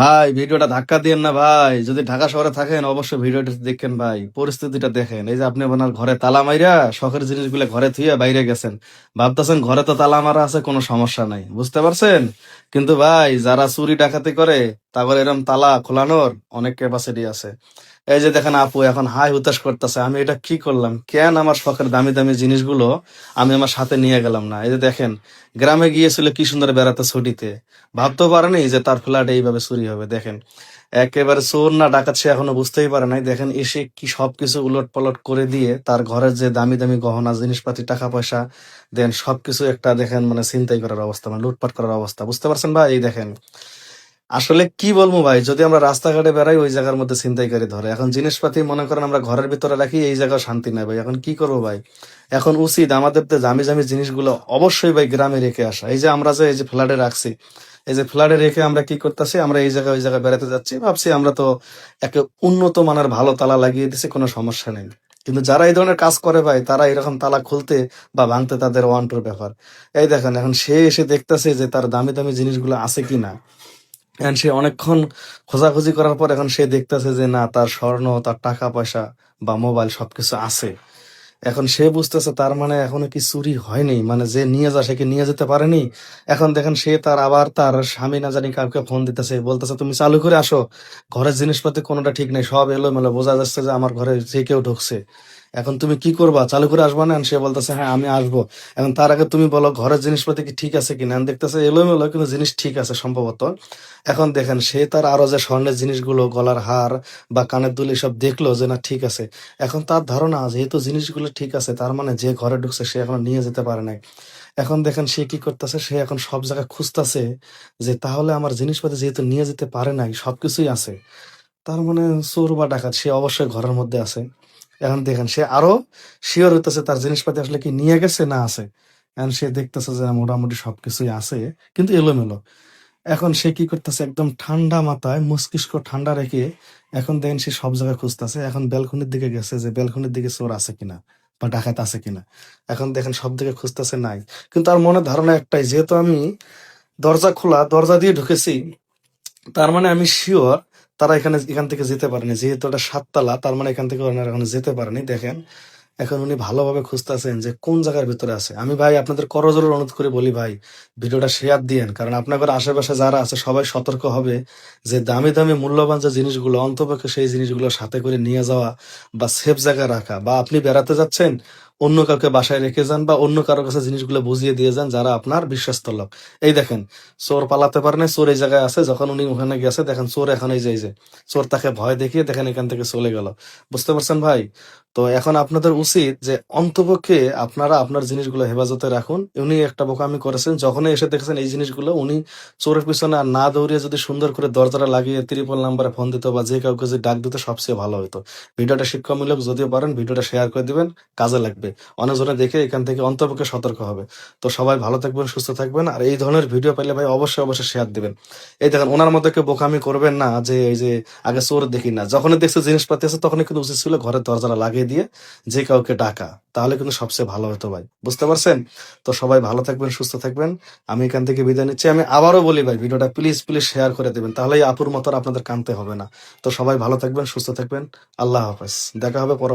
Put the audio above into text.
ভাই ভিডিওটা ধাক্কা দিয়েন না ভাই, যদি ঢাকা শহরে থাকেন অবশ্যই ভিডিওটা দেখেন ভাই, পরিস্থিতিটা দেখেন। এই যে আপনি আপনার ঘরে তালা মাইরা শখের জিনিসগুলো ঘরে থুইয়া বাইরে গেছেন, ভাবতেছেন ঘরে তো তালা মারা আছে, কোনো সমস্যা নাই, বুঝতে পারছেন? কিন্তু ভাই যারা চুরি ডাকাতি করে তারপর এরকম তালা খোলানোর অনেক ক্যাপাসিটি আছে। এই যে দেখেন আপু এখন হাই হুতাশ করতেছে, আমি এটা কি করলাম, কেন আমার শখের দামি দামি জিনিসগুলো আমি আমার সাথে নিয়ে গেলাম না। এই যে দেখেন গ্রামে গিয়েছিল কি সুন্দর বেড়াতে ছুটিতে, ভাবতেও পারেনি যে তার ফ্ল্যাটে এইভাবে চুরি হবে। দেখেন একেবারে চোর না ডাকাত সে এখনো বুঝতেই পারে নাই, দেখেন এসে কি সবকিছু উলট পালট করে দিয়ে তার ঘরের যে দামি দামি গহনা জিনিসপাতি টাকা পয়সা দেন সবকিছু একটা দেখেন মানে ছিনতাই করার অবস্থা, মানে লুটপাট করার অবস্থা, বুঝতে পারছেন ভাই? এই দেখেন আসলে কি বলবো ভাই, যদি আমরা রাস্তাঘাটে বেড়াই ওই জায়গার মধ্যে ছিনতাইকারী ধরে, এখন জিনিসপাতি মনে করেন আমরা ঘরের ভিতরে রাখি, এই জায়গায় শান্তি নাই ভাই। এখন কি করবো ভাই, এখন উচিত আমাদের তো দামি দামি জিনিসগুলো অবশ্যই ভাই গ্রামে রেখে আসা। এই যে আমরা যে এই যে ফ্ল্যাটে রাখছি, এই যে ফ্ল্যাটে রেখে আমরা কি করতেছি, আমরা এই জায়গায় ওই জায়গায় বেড়াতে যাচ্ছি, ভাবছি আমরা তো একে উন্নত মানের ভালো তালা লাগিয়ে দিছি, কোনো সমস্যা নেই। কিন্তু যারা এই ধরনের কাজ করে ভাই, তারা এরকম তালা খুলতে বা ভাঙতে তাদের ওয়ান টুর ব্যাপার। এই দেখেন এখন সে এসে দেখতেছে যে তার দামি দামি জিনিসগুলো আছে কিনা। এখন সে অনেকক্ষণ খোঁজাখুঁজি করার পর এখন সে দেখতেছে যে না, তার স্বর্ণ, তার টাকা পয়সা বা মোবাইল সবকিছু আছে। এখন সে বুঝতেছে তার মানে এখনো কি চুরি হয়নি, মানে যে নিয়ে যা সে কি নিয়ে যেতে পারেনি। এখন দেখেন সে তার আবার তার স্বামী না জানি কাউকে ফোন দিতেছে, বলতেছে তুমি চালু করে আসো, ঘরের জিনিসপাতি কোনোটা ঠিক নেই, সব এলোমেলো, বোঝা যাচ্ছে যে আমার ঘরে যে কেউ ঢুকছে। এখন তুমি কি করবা, চালু করে আসবা না? সে বলতেছে হ্যাঁ আমি আসবো। এখন তার আগে তুমি বলো ঘরের জিনিসপাতি কি ঠিক আছে কিনা। এখন দেখতেছে এলোমেলো কিন্তু জিনিস ঠিক আছে সম্ভবত। এখন দেখেন সে তার আরো যে স্বর্ণের জিনিসগুলো, গলার হার বা কানের দুল সব দেখলো যে না ঠিক আছে। এখন তার ধারণা যেহেতু জিনিসগুলো ঠিক আছে, তার মানে যে ঘরে ঢুকছে সে এখনো নিয়ে যেতে পারে নাই। এখন দেখেন সে কি করতেছে, সে এখন সব জায়গায় খুঁজতেছে যে তাহলে আমার জিনিসপাতি যেহেতু নিয়ে যেতে পারে নাই, সবকিছুই আছে, তার মানে চোর বা ডাকাত সে অবশ্যই ঘরের মধ্যে আছে। এখন দেখেন সে আরো শিওর হইতেছে তার জিনিসপাতি আসলে কি নিয়ে গেছে না আছে। এখন সে দেখতেছে যে মোটামুটি সবকিছুই আছে, কিন্তু এলোমেলো। এখন সে কি করতেছে, একদম ঠান্ডা মাথায় মস্তিষ্ক ঠান্ডা রেখে এখন দেখেন সে সব জায়গায় খুঁজতেছে। এখন ব্যালকনির দিকে গেছে যে ব্যালকনির দিকে চোর আছে কিনা বা ডাকাত আছে কিনা। এখন দেখেন সব দিকে খুঁজতেছে, নাই। কিন্তু তার মনে ধারণা একটাই, যেহেতু আমি দরজা খোলা, দরজা দিয়ে ঢুকেছি, তার মানে আমি শিওর তারা এখান থেকে যেতে পারেনি, যেহেতু এটা সাততলা, তার মানে এখান থেকে ওনারা এখনো যেতে পারেনি। দেখেন এখন উনি ভালোভাবে খুঁজতেছেন যে কোন জায়গার ভিতরে আছে। আমি ভাই আপনাদের করজোরে অনুরোধ করে বলি ভাই, ভিডিওটা শেয়ার দিয়েন, কারণ আপনাদের আশেপাশে যারা আছে সবাই সতর্ক হবে যে দামি দামি মূল্যবান যে জিনিসগুলো অন্তপক্ষে সেই জিনিসগুলো সাথে করে নিয়ে যাওয়া বা সেফ জায়গায় রাখা, বা আপনি বেড়াতে যাচ্ছেন অন্য কাউকে বাসায় রেখে যান বা অন্য কারো কাছে জিনিসগুলো বুঝিয়ে দিয়ে যান যারা আপনার বিশ্বস্ত লোক। এই দেখেন চোর পালাতে পারে না, চোর এই জায়গায় আছে, যখন উনি ওখানে গেছে দেখেন চোর এখন এই যে চোর তাকে ভয় দেখিয়ে দেখেন এখান থেকে চলে গেল। বুঝতে পারছেন ভাই? তো এখন আপনাদের উচিত যে অন্তপক্ষে আপনারা আপনার জিনিসগুলো হেফাজতে রাখুন। উনি একটা বোকামি করেছেন, যখনই এসে দেখেছেন এই জিনিসগুলো, উনি চোরের পিছনে আর না দৌড়িয়ে যদি সুন্দর করে দরজাটা লাগিয়ে 3 নাম্বারে ফোন দিত বা যে কাউকে যদি ডাক দিত সবচেয়ে ভালো হতো। ভিডিওটা শিক্ষামূলক, যদিও পারেন ভিডিওটা শেয়ার করে দিবেন, কাজে লাগবে। অনেকজনে দেখে এখান থেকে অন্তপক্ষে সতর্ক হবে। তো সবাই ভালো থাকবেন, সুস্থ থাকবেন, আর এই ধরনের ভিডিও পাইলে ভাই অবশ্যই অবশ্যই শেয়ার দিবেন। এই দেখেন ওনার মধ্যে কেউ বোকামি করবেন না যে এই যে আগে চোর দেখি না, যখনই দেখছে জিনিসপাতি আছে তখনই কিন্তু উচিত ছিল ঘরের দরজাটা লাগিয়ে দিয়ে যে কাউকে ডাকা, তাহলে কিন্তু সবচেয়ে ভালো হতো ভাই। বুঝতে পারছেন? তো সবাই ভালো থাকবেন, সুস্থ থাকবেন। আমি এখান থেকে বিদায় নিচ্ছি। আমি আবারও বলি ভাই, ভিডিওটা প্লিজ প্লিজ শেয়ার করে দেবেন, তাহলে এই আপুর মতো আর আপনাদের কানতে হবে না। তো সবাই ভালো থাকবেন, সুস্থ থাকবেন। আল্লাহ হাফেজ, দেখা হবে পর